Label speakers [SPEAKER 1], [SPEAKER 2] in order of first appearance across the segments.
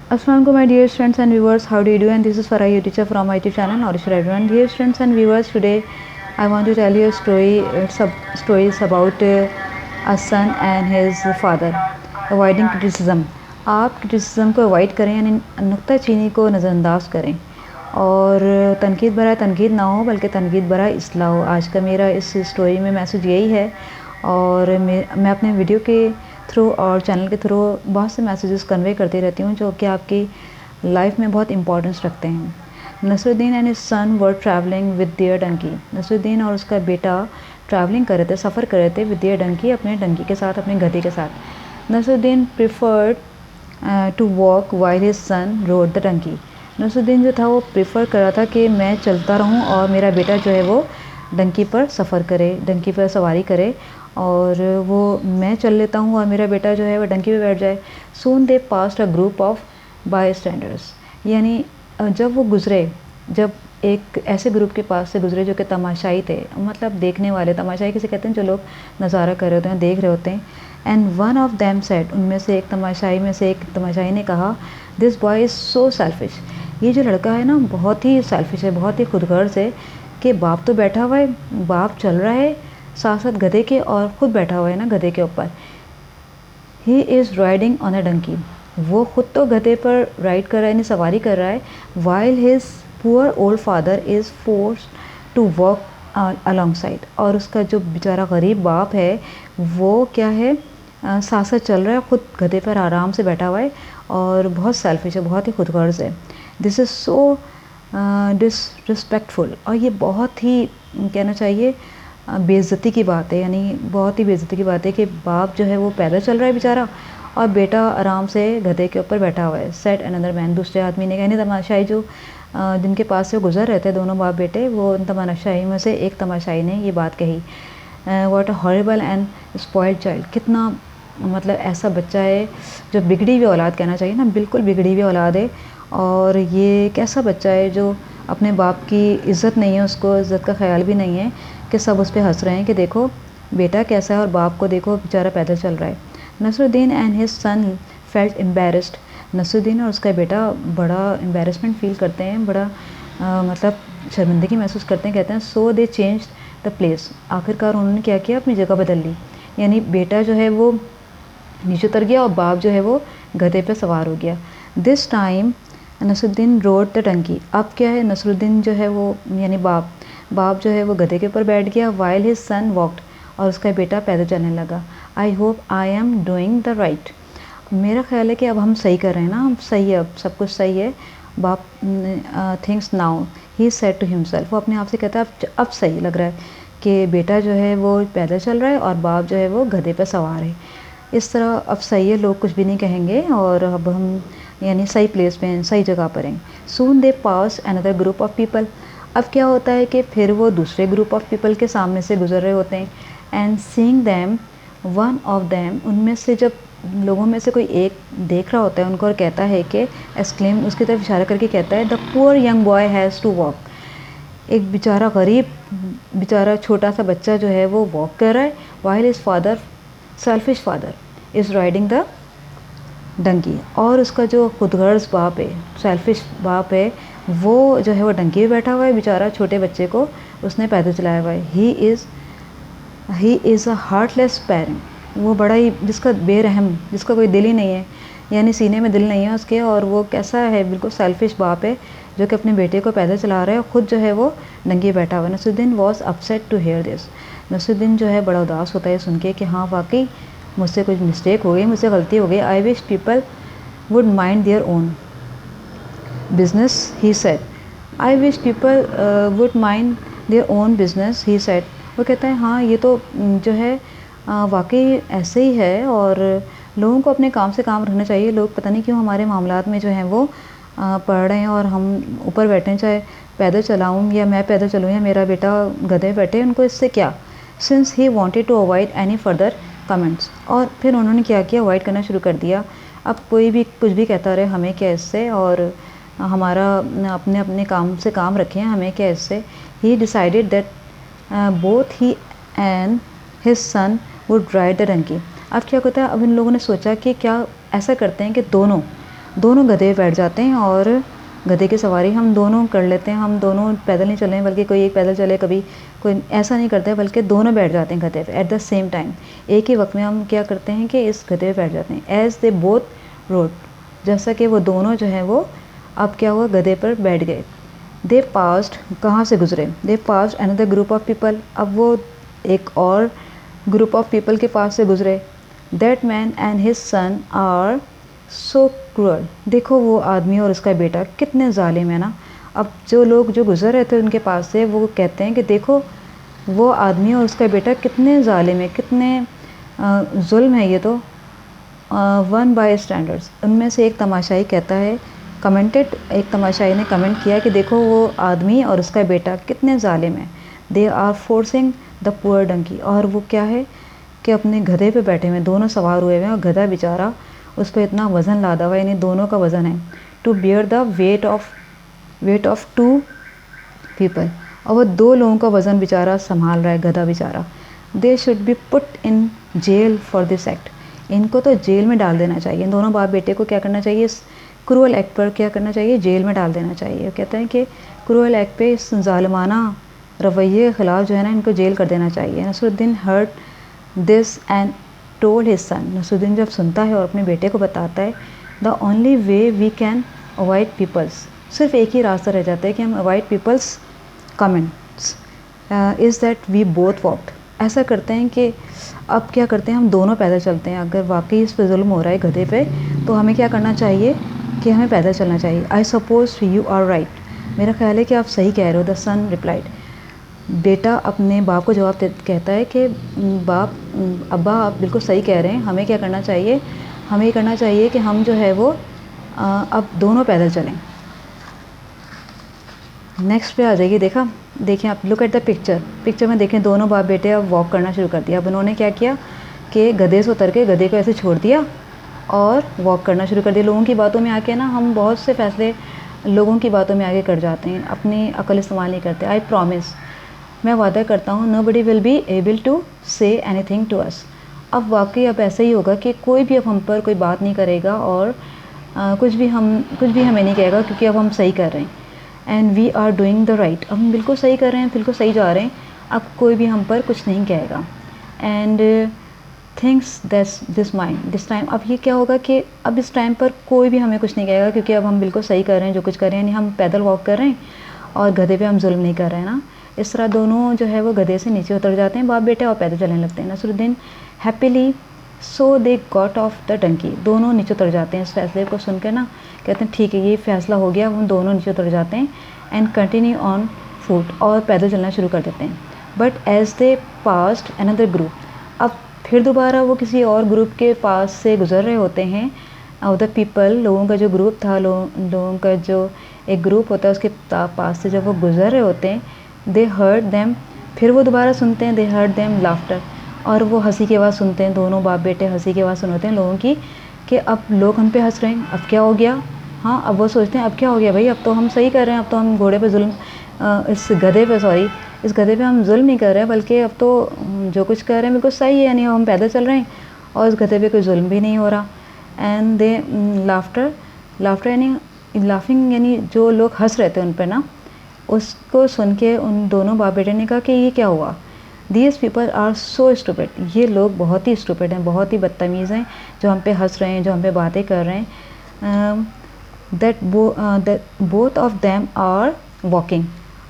[SPEAKER 1] Assalamualaikum my dear friends and viewers, how do you do? And this is Farah, your teacher from my YouTube channel Knowledge for Everyone. Dear friends and viewers, today I want to tell you a story. Stories about a son and his father. Avoiding criticism. आप criticism को avoid करें यानी नुक्ताचीनी को नज़रअंदाज करें और तनकीद भरा तनकीद ना हो बल्कि तनकीद भरा इसलाह हो। आज का मेरा इस स्टोरी में मैसेज यही है और मैं अपने वीडियो के थ्रू और चैनल के थ्रू बहुत से मैसेजेस कन्वे करती रहती हूँ जो कि आपकी लाइफ में बहुत इंपॉर्टेंस रखते हैं। Nasruddin and his son were travelling with their donkey. Nasruddin और उसका बेटा ट्रैवलिंग कर रहे थे, सफ़र कर रहे थे विद देयर डंकी, अपने डंकी के साथ, अपने गधे के साथ। Nasruddin preferred to walk while his son rode the donkey. Nasruddin जो था वो प्रेफर कर रहा था कि मैं चलता रहूं और मेरा बेटा जो है वो डंकी पर सफ़र करे, डंकी पर सवारी करे और वो मैं चल लेता हूँ और मेरा बेटा जो है वो डंकी पे बैठ जाए। Soon they passed a group of bystanders, यानी जब वो गुज़रे, जब एक ऐसे ग्रुप के पास से गुज़रे जो कि तमाशाई थे, मतलब देखने वाले। तमाशाई किसे कहते हैं? जो लोग नज़ारा कर रहे होते हैं, देख रहे होते हैं। And one of them said, उनमें से एक तमाशाई ने कहा, this boy is so selfish. ये जो लड़का है ना बहुत ही सेल्फिश है, बहुत ही खुदगर्ज है कि बाप तो बैठा हुआ है, बाप चल रहा है साथ साथ गधे के और ख़ुद बैठा हुआ है ना गधे के ऊपर। He is riding on a donkey, वो ख़ुद तो गधे पर राइड कर रहा है, यानी सवारी कर रहा है। While his poor old father is forced to walk alongside, और उसका जो बेचारा गरीब बाप है वो क्या है, साथ साथ चल रहा है, ख़ुद गधे पर आराम से बैठा हुआ है और बहुत सेल्फिश है, बहुत ही खुदगर्ज है। दिस इज़ सो डिसरिस्पेक्टफुल, और ये बहुत ही कहना चाहिए बेइज्जती की बात है, यानी बहुत ही बेइज्जती की बात है कि बाप जो है वो पैदल चल रहा है बेचारा और बेटा आराम से गधे के ऊपर बैठा हुआ है। सेट अनदर मैन, दूसरे आदमी ने, यानी तमाशाई जो जिनके पास से गुजर रहे थे दोनों बाप बेटे, वो तमाशाई में से एक तमाशाई ने ये बात कही, what a horrible and spoiled child, कितना मतलब ऐसा बच्चा है जो बिगड़ी हुई औलाद, कहना चाहिए ना, बिल्कुल बिगड़ी हुई औलाद है। और ये कैसा बच्चा है जो अपने बाप की इज़्ज़त नहीं है, उसको इज़्ज़त का ख्याल भी नहीं है कि सब उस पर हंस रहे हैं कि देखो बेटा कैसा है और बाप को देखो बेचारा पैदल चल रहा है। Nasruddin and his son felt embarrassed. Nasruddin और उसका बेटा बड़ा एम्बेरसमेंट फील करते हैं, बड़ा मतलब शर्मिंदगी महसूस करते हैं। कहते हैं सो दे चेंज द प्लेस, आखिरकार उन्होंने क्या किया, अपनी जगह बदल ली, यानी बेटा जो है वो नीचे उतर गया और बाप जो है वो गधे पे सवार हो गया। This time Nasruddin rode the donkey, अब क्या है, नसरुद्दीन जो है वो यानी बाप जो है वो गधे के ऊपर बैठ गया। वाइल हिज सन वॉकड, और उसका बेटा पैदल चलने लगा। I hope I am doing the right, मेरा ख्याल है कि अब हम सही कर रहे हैं ना, हम सही है, अब सब कुछ सही है। बाप thinks now he said to himself, वो अपने आप से कहता है अब सही लग रहा है कि बेटा जो है वो पैदल चल रहा है और बाप जो है वो गधे पर सवार है। इस तरह अब सही है, लोग कुछ भी नहीं कहेंगे और अब हम यानी सही प्लेस पे हैं, सही जगह पर हैं। सून दे पास अनदर ग्रुप ऑफ पीपल, अब क्या होता है कि फिर वो दूसरे ग्रुप ऑफ पीपल के सामने से गुजर रहे होते हैं। And seeing them, one of them, उनमें से जब लोगों में से कोई एक देख रहा होता है उनको और कहता है कि एक्सक्लेम, उसकी तरफ इशारा करके कहता है, the poor young boy has to walk, एक बेचारा गरीब, बेचारा छोटा सा बच्चा जो है वो वॉक कर रहा है। While his father, selfish father, is riding the donkey, और उसका जो खुदगर्ज बाप है, सेल्फिश बाप है, वो जो है वो डंकी पे बैठा हुआ है, बेचारा छोटे बच्चे को उसने पैदल चलाया हुआ है। He is a heartless parent, वो बड़ा ही जिसका बेरहम, जिसका कोई दिल ही नहीं है, यानी सीने में दिल नहीं है उसके, और वो कैसा है, बिल्कुल सेल्फिश बाप है जो कि अपने बेटे को पैदल चला रहा है और ख़ुद जो है वो डंकी बैठा हुआ है। Nasruddin was upset to hear this, Nasruddin जो है बड़ा उदास होता है सुन के कि हाँ वाकई मुझसे कुछ मिस्टेक हो गई, मुझसे गलती हो गई। I wish people would mind their own business, he said, I wish people would mind their own business, he said, वो कहता है हाँ ये तो जो है वाकई ऐसे ही है और लोगों को अपने काम से काम रखना चाहिए। लोग पता नहीं क्यों हमारे मामलात में जो हैं वो पढ़ रहे हैं और हम ऊपर बैठे हैं, चाहे पैदल चलाऊँ या मैं पैदल चलूँ या मेरा बेटा गधे बैठे, उनको इससे क्या। Since he wanted to avoid any further comments, और फिर उन्होंने क्या किया, अवॉइड करना शुरू कर दिया। अब कोई भी कुछ भी कहता रहे, हमें क्या इससे, और हमारा अपने अपने काम से काम रखें, हमें क्या इससे। He decided that both he and his son would ride the donkey, अब क्या होता है, अब इन लोगों ने सोचा कि क्या ऐसा करते हैं कि दोनों दोनों गधे पे बैठ जाते हैं और गधे की सवारी हम दोनों कर लेते हैं। हम दोनों पैदल नहीं चल रहे हैं, बल्कि कोई एक पैदल चले, कभी कोई ऐसा नहीं करता है, बल्कि दोनों बैठ जाते हैं गधे पे एट द सेम टाइम। एक ही वक्त में हम क्या करते हैं कि इस गधे पे बैठ जाते हैं। एज दे बोथ रोड, जैसा कि वो दोनों जो है वो अब क्या हुआ, गधे पर बैठ गए। दे पास्ड, कहाँ से गुजरे, they passed another group of people, अब वो एक और ग्रुप ऑफ पीपल के पास से गुजरे। That man and his son are so cruel, देखो वो आदमी और उसका बेटा कितने जालिम है ना। अब जो लोग जो गुजर रहे थे उनके पास से, वो कहते हैं कि देखो वो आदमी और उसका बेटा कितने जालिम है, कितने जुल्म है ये तो। वन बाय स्टैंडर्ड्स, उनमें से एक तमाशाई कहता है, कमेंटेड, एक तमाशाई ने कमेंट किया कि देखो वो आदमी और उसका बेटा कितने जालिम है। They are forcing the poor donkey, और वो क्या है कि अपने गधे पे बैठे हुए, दोनों सवार हुए हुए हैं और गधा बेचारा उस पर इतना वज़न लादा हुआ है, यानी दोनों का वज़न है, to bear the weight of two people, और वो दो लोगों का वज़न बेचारा संभाल रहा है गधा बेचारा। They should be put in jail for this act, इनको तो जेल में डाल देना चाहिए। इन दोनों बाप बेटे को क्या करना चाहिए, इस क्रूअल एक्ट पर क्या करना चाहिए, जेल में डाल देना चाहिए। कहते हैं कि क्रूअल एक्ट पे, इस ज़ालिमाना रवैये के ख़िलाफ़ जो है ना, इनको जेल कर देना चाहिए। Nasruddin heard this and told his son, Nasruddin जब सुनता है और अपने बेटे को बताता है, the only way we can avoid peoples, सिर्फ एक ही रास्ता रह जाता है कि हम avoid peoples comments is that we both walked, ऐसा करते हैं कि अब क्या करते हैं, हम दोनों पैदल चलते हैं। अगर वाकई इस पर जुल्म हो रहा है गधे पे, तो हमें क्या करना चाहिए कि हमें पैदल चलना चाहिए। I suppose you are right, मेरा ख्याल है कि आप सही कह रहे हो। द सन रिप्लाइड, बेटा अपने बाप को जवाब कहता है कि बाप, अब्बा आप बिल्कुल सही कह रहे हैं, हमें क्या करना चाहिए, हमें ये करना चाहिए कि हम जो है वो अब दोनों पैदल चलें। नेक्स्ट पे आ जाइए, देखिए आप, लुक एट द पिक्चर में देखें, दोनों बाप बेटे अब वॉक करना शुरू कर दिया। अब उन्होंने क्या किया कि गधे से उतर के गधे को ऐसे छोड़ दिया और वॉक करना शुरू कर दिया। लोगों की बातों में आके ना हम बहुत से फैसले लोगों की बातों में आगे कर जाते हैं, अपनी अकल इस्तेमाल नहीं करते। आई प्रॉमिस, मैं वादा करता हूँ, nobody will be able to say anything to us, अब वाकई अब ऐसा ही होगा कि कोई भी अब हम पर कोई बात नहीं करेगा और कुछ भी हमें नहीं कहेगा, क्योंकि अब हम सही कर रहे हैं। And we are doing the right, अब हम बिल्कुल सही कर रहे हैं, बिल्कुल सही जा रहे हैं, अब कोई भी हम पर कुछ नहीं कहेगा। And thinks this mind this time, अब ये क्या होगा कि अब इस टाइम पर कोई भी हमें कुछ नहीं कहेगा, क्योंकि अब हम बिल्कुल सही कर रहे हैं जो कुछ कर रहे हैं, यानी हम पैदल वॉक कर रहे हैं और गधे पे हम जुल्म नहीं कर रहे हैं ना। इस तरह दोनों जो है वो गधे से नीचे उतर जाते हैं बाप बेटे और पैदल चलने लगते हैं। Nasruddin happily, so they got off the donkey, दोनों नीचे उतर जाते हैं। इस फैसले को सुनकर ना कहते हैं ठीक है ये फैसला हो गया, हम दोनों नीचे उतर जाते हैं। एंड कंटिन्यू ऑन फुट, और पैदल चलना शुरू कर देते हैं। But as they passed another group, अब फिर दोबारा वो किसी और ग्रुप के पास से गुजर रहे होते हैं। ऑफ द पीपल, लोगों का जो ग्रुप था, लोगों का जो एक ग्रुप होता है उसके पास से जब वो गुजर रहे होते हैं, दे हर्ड देम, फिर वो दोबारा सुनते हैं, दे हर्ड देम लाफ्टर, और वो हंसी की आवाज़ सुनते हैं। दोनों बाप बेटे हंसी की आवाज़ सुनते हैं लोगों की कि अब लोग हम पे हंस रहे हैं, अब क्या हो गया। हाँ, अब वो सोचते हैं अब क्या हो गया भाई, अब तो हम सही कर रहे हैं, अब तो हम घोड़े पे जुल्म, इस गधे पे हम जुल्म नहीं कर रहे हैं, बल्कि अब तो जो कुछ कर रहे हैं बिल्कुल सही है, यानी हम पैदल चल रहे हैं और इस गधे पे कोई जुल्म भी नहीं हो रहा। एंड दे लाफ्टर यानी लाफिंग, यानी जो लोग हंस रहे थे उन पर ना, उसको सुन के उन दोनों बाप बेटे ने कहा कि ये क्या हुआ। These people are so stupid, ये लोग बहुत ही स्टूपिड हैं, बहुत ही बदतमीज़ हैं, जो हम पे हंस रहे हैं, जो हम पे बातें कर रहे हैं। That both of them are walking,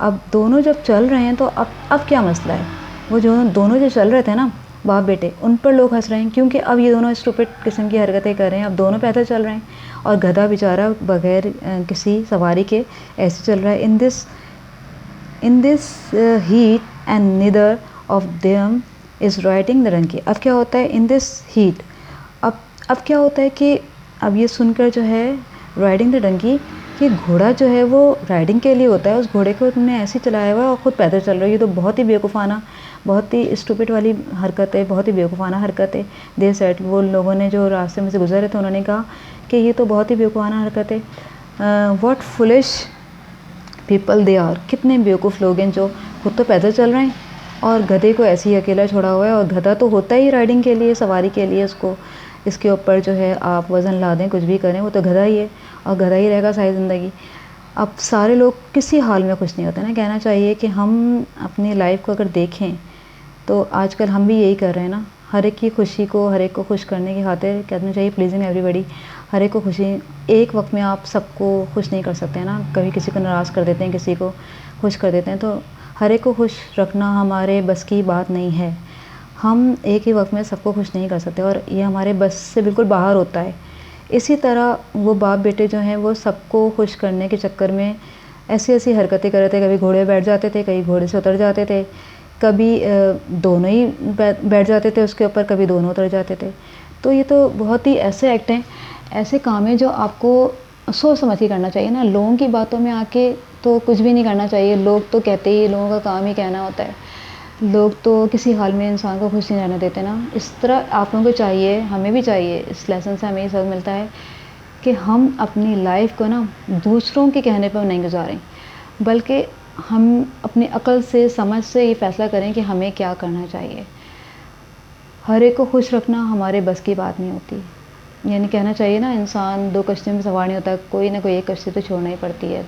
[SPEAKER 1] अब दोनों जब चल रहे हैं तो अब क्या मसला है, वो जो दोनों जो चल रहे थे ना बाप बेटे, उन पर लोग हंस रहे हैं, क्योंकि अब ये दोनों स्टूपिड किस्म की हरकतें कर रहे हैं। अब दोनों पैदल चल रहे हैं और गधा बेचारा बगैर किसी सवारी के ऐसे चल रहा है। In this heat and neither of them is riding the donkey, अब क्या होता है इन दिस हीट, अब क्या होता है कि अब ये सुनकर जो है राइडिंग द डंकी, कि घोड़ा जो है वो राइडिंग के लिए होता है, उस घोड़े को उन्होंने ऐसे चलाया हुआ है और ख़ुद पैदल चल रही है। ये तो बहुत ही बेवकूफ़ाना, बहुत ही स्टूपिड वाली हरकत है, बहुत ही बेवकूफ़ाना हरकत है। दे सेड, वो लोगों ने जो रास्ते में से गुजर रहे थे उन्होंने कहा कि ये तो बहुत ही बेवकूफ़ाना हरकत है। What foolish people they are, कितने बेवकूफ़ लोग हैं जो खुद तो पैदल चल रहे हैं और गधे को ऐसे ही अकेला छोड़ा हुआ है, और गधा तो होता ही राइडिंग के लिए, सवारी के लिए उसको इसके ऊपर जो है आप वज़न ला दें, कुछ भी करें, वो तो गधा ही है और गधा ही रहेगा सारी ज़िंदगी। अब सारे लोग किसी हाल में खुश नहीं होते ना। कहना चाहिए कि हम अपनी लाइफ को अगर देखें तो आजकल हम भी यही कर रहे हैं ना, हर एक की खुशी को, हर एक को खुश करने की खातिर कहना चाहिए प्लीज़िंग एवरीबॉडी। हर एक को खुशी, एक वक्त में आप सबको खुश नहीं कर सकते हैं ना, कभी किसी को नाराज़ कर देते हैं, किसी को खुश कर देते हैं, तो हर एक को खुश रखना हमारे बस की बात नहीं है। हम एक ही वक्त में सबको खुश नहीं कर सकते और ये हमारे बस से बिल्कुल बाहर होता है। इसी तरह वो बाप बेटे जो हैं वो सबको खुश करने के चक्कर में ऐसी ऐसी हरकतें कर रहे थे, कभी घोड़े बैठ जाते थे, कभी घोड़े से उतर जाते थे, कभी दोनों ही बैठ जाते थे उसके ऊपर, कभी दोनों उतर जाते थे। तो ये तो बहुत ही ऐसे एक्ट हैं, ऐसे काम हैं जो आपको सोच समझ के करना चाहिए ना। लोगों की बातों में आके तो कुछ भी नहीं करना चाहिए। लोग तो कहते ही, लोगों का काम ही कहना होता है। लोग तो किसी हाल में इंसान को खुश नहीं रहने देते ना। इस तरह आप लोगों को चाहिए, हमें भी चाहिए, इस लेसन से हमें ये सबक मिलता है कि हम अपनी लाइफ को ना दूसरों के कहने पर नहीं गुजारें, बल्कि हम अपनी अक्ल से, समझ से ये फ़ैसला करें कि हमें क्या करना चाहिए। हर एक को खुश रखना हमारे बस की बात नहीं होती। यानी कहना चाहिए ना, इंसान दो कश्तियों में सवार नहीं होता, कोई ना कोई एक कश्ती तो छोड़ना ही पड़ती है।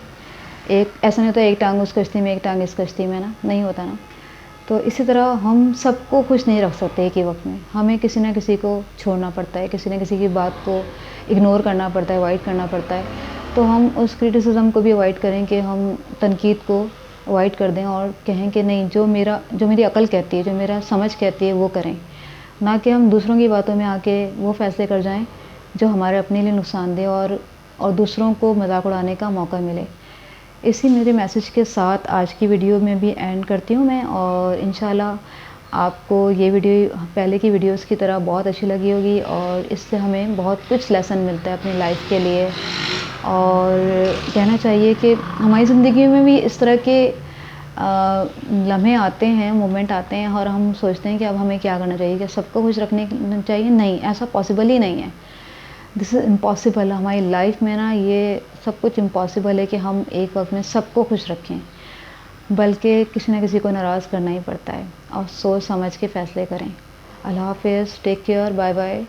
[SPEAKER 1] एक ऐसा नहीं होता एक टांग उस कश्ती में, एक टांग इस कश्ती में, ना नहीं होता ना। तो इसी तरह हम सबको खुश नहीं रख सकते एक ही वक्त में। हमें किसी न किसी को छोड़ना पड़ता है, किसी न किसी की बात को इग्नोर करना पड़ता है, अवॉइड करना पड़ता है। तो हम उस क्रिटिसिज्म को भी अवॉइड करें कि हम तनकीद को अवॉइड कर दें और कहें कि नहीं, जो मेरी अकल कहती है, जो मेरा समझ कहती है वो करें। ना कि हम दूसरों की बातों में आके वो फ़ैसले कर जाएं जो हमारे अपने लिए नुकसानदेह और दूसरों को मजाक उड़ाने का मौका मिले। इसी मेरे मैसेज के साथ आज की वीडियो में भी एंड करती हूँ मैं, और इंशाल्लाह आपको ये वीडियो पहले की वीडियोस की तरह बहुत अच्छी लगी होगी और इससे हमें बहुत कुछ लेसन मिलता है अपनी लाइफ के लिए। और कहना चाहिए कि हमारी ज़िंदगी में भी इस तरह के लम्हे आते हैं, मोमेंट आते हैं और हम सोचते हैं कि अब हमें क्या करना चाहिए, क्या सबको खुश रखने चाहिए? नहीं, ऐसा पॉसिबल ही नहीं है। This is impossible. हमारी लाइफ में ना ये सब कुछ इम्पॉसिबल है कि हम एक वक्त में सबको खुश रखें, बल्कि किसी न किसी को नाराज़ करना ही पड़ता है। और सोच समझ के फ़ैसले करें। अल्लाह हाफ़िज़, टेक केयर, बाय बाय।